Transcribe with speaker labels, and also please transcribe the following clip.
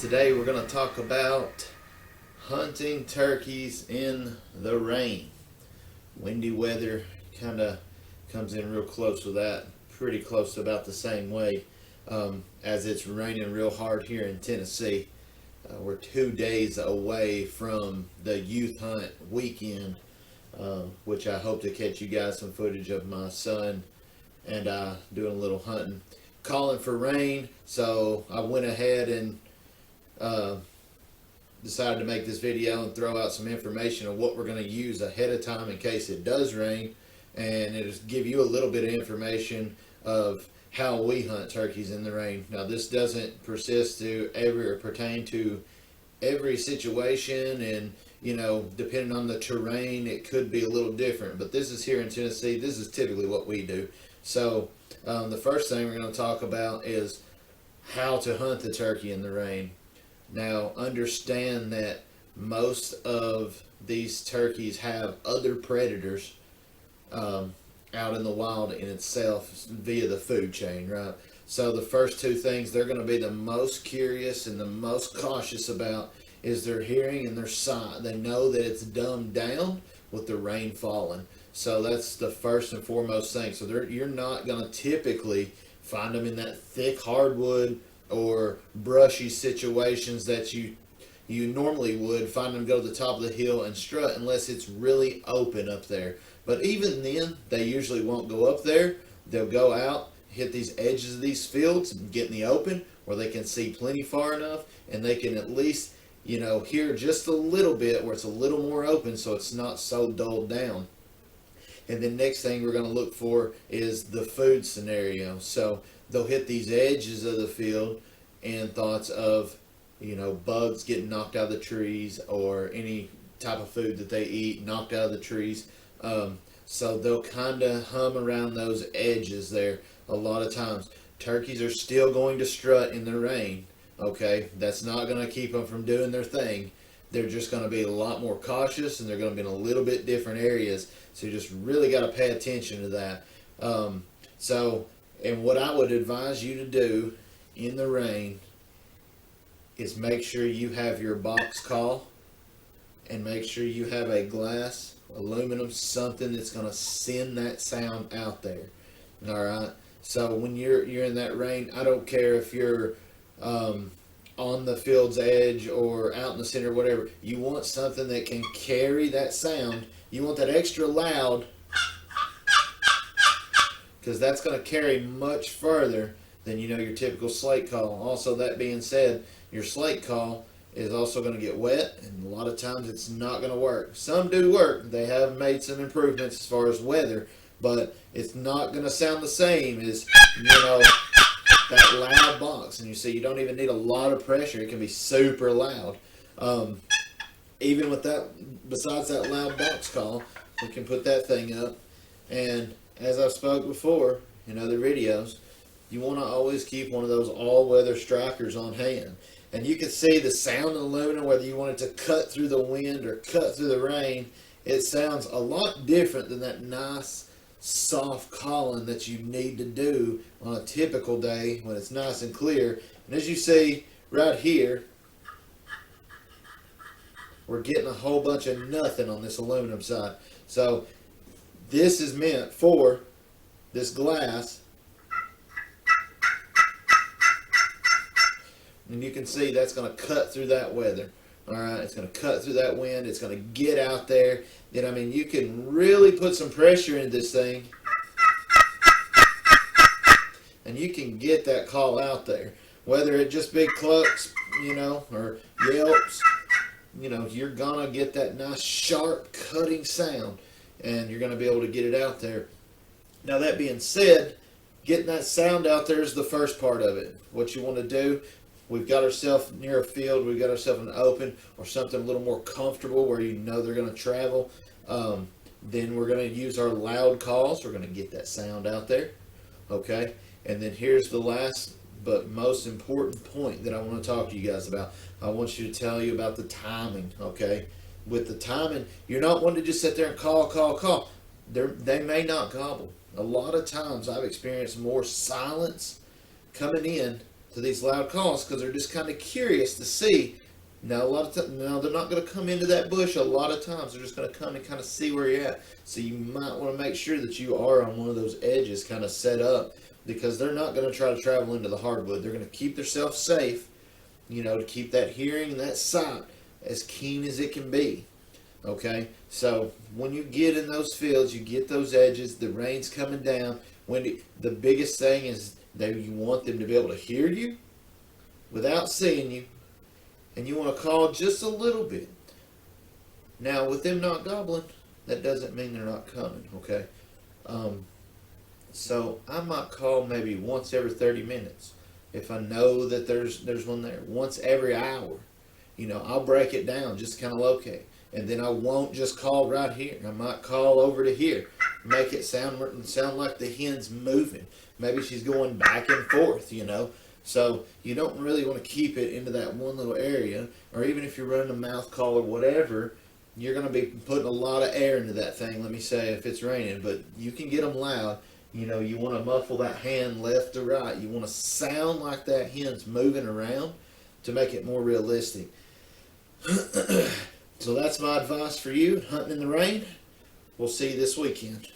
Speaker 1: Today we're going to talk about hunting turkeys in the rain. Windy weather kind of comes in real close with that, pretty close to about the same way as it's raining real hard here in Tennessee. We're 2 days away from the youth hunt weekend, which I hope to catch you guys some footage of my son and doing a little hunting. Calling for rain, so I went ahead and decided to make this video and throw out some information on what we're going to use ahead of time in case it does rain, and it'll give you a little bit of information of how we hunt turkeys in the rain. Now, this doesn't persist to every or pertain to every situation, and depending on the terrain it could be a little different, but this is here in Tennessee. This is typically what we do. So the first thing we're going to talk about is how to hunt the turkey in the rain. Now, understand that most of these turkeys have other predators out in the wild in itself via the food chain, right? So the first two things they're going to be the most curious and the most cautious about is their hearing and their sight. They know that it's dumbed down with the rain falling. So that's the first and foremost thing. So you're not going to typically find them in that thick hardwood or brushy situations that you normally would find them go to the top of the hill and strut unless it's really open up there. But even then, they usually won't go up there. They'll go out, hit these edges of these fields, and get in the open where they can see plenty far enough, and they can at least, hear just a little bit where it's a little more open so it's not so dulled down. And then next thing we're going to look for is the food scenario. So they'll hit these edges of the field and thoughts of, bugs getting knocked out of the trees or any type of food that they eat knocked out of the trees. So they'll kind of hum around those edges there a lot of times. Turkeys are still going to strut in the rain, okay? That's not going to keep them from doing their thing. they're just going to be a lot more cautious, and they're going to be in a little bit different areas. So you just really got to pay attention to that. And what I would advise you to do in the rain is make sure you have your box call, and make sure you have a glass, aluminum, something that's going to send that sound out there. All right. So when you're in that rain, I don't care if you're on the field's edge or out in the center, whatever. You want something that can carry that sound. You want that extra loud, because that's going to carry much further than your typical slate call. Also, that being said, your slate call is also going to get wet, and a lot of times it's not going to work. Some do work. They have made some improvements as far as weather, but it's not going to sound the same as that loud box. And you see, you don't even need a lot of pressure. It can be super loud. Even with that, besides that loud box call, we can put that thing up. And as I've spoke before in other videos, you want to always keep one of those all-weather strikers on hand. And you can see the sound of the aluminum, whether you want it to cut through the wind or cut through the rain, it sounds a lot different than that nice, soft calling that you need to do on a typical day when it's nice and clear. And as you see right here, we're getting a whole bunch of nothing on this aluminum side. So this is meant for this glass. And you can see that's going to cut through that weather. All right, it's going to cut through that wind. It's going to get out there. Then, I mean, you can really put some pressure into this thing, and you can get that call out there. Whether it just big clucks, or yelps, you're going to get that nice, sharp, cutting sound, and you're going to be able to get it out there. Now, that being said, getting that sound out there is the first part of it. What you want to do, we've got ourselves near a field, we've got ourselves an open or something a little more comfortable where they're going to travel. Then we're going to use our loud calls. We're going to get that sound out there. Okay? And then here's the last but most important point that I want to talk to you guys about. I want you to tell you about the timing. Okay? With the timing, you're not wanting to just sit there and call. They may not gobble. A lot of times I've experienced more silence coming in to these loud calls because they're just kind of curious to see. Now, now they're not going to come into that bush a lot of times. They're just going to come and kind of see where you're at. So you might want to make sure that you are on one of those edges kind of set up, because they're not going to try to travel into the hardwood. They're going to keep themselves safe, to keep that hearing and that sight as keen as it can be. Okay, so when you get in those fields, you get those edges, the rain's coming down. The biggest thing is that you want them to be able to hear you without seeing you, and you want to call just a little bit. Now, with them not gobbling, that doesn't mean they're not coming. Okay, so I might call maybe once every 30 minutes if I know that there's one there. Once every hour, I'll break it down, just kind of locate. And then I won't just call right here. I might call over to here, make it sound like the hen's moving. Maybe she's going back and forth, So you don't really want to keep it into that one little area. Or even if you're running a mouth call or whatever, you're going to be putting a lot of air into that thing, let me say, if it's raining. But you can get them loud. You want to muffle that hen left to right. You want to sound like that hen's moving around to make it more realistic. So that's my advice for you, hunting in the rain. We'll see you this weekend.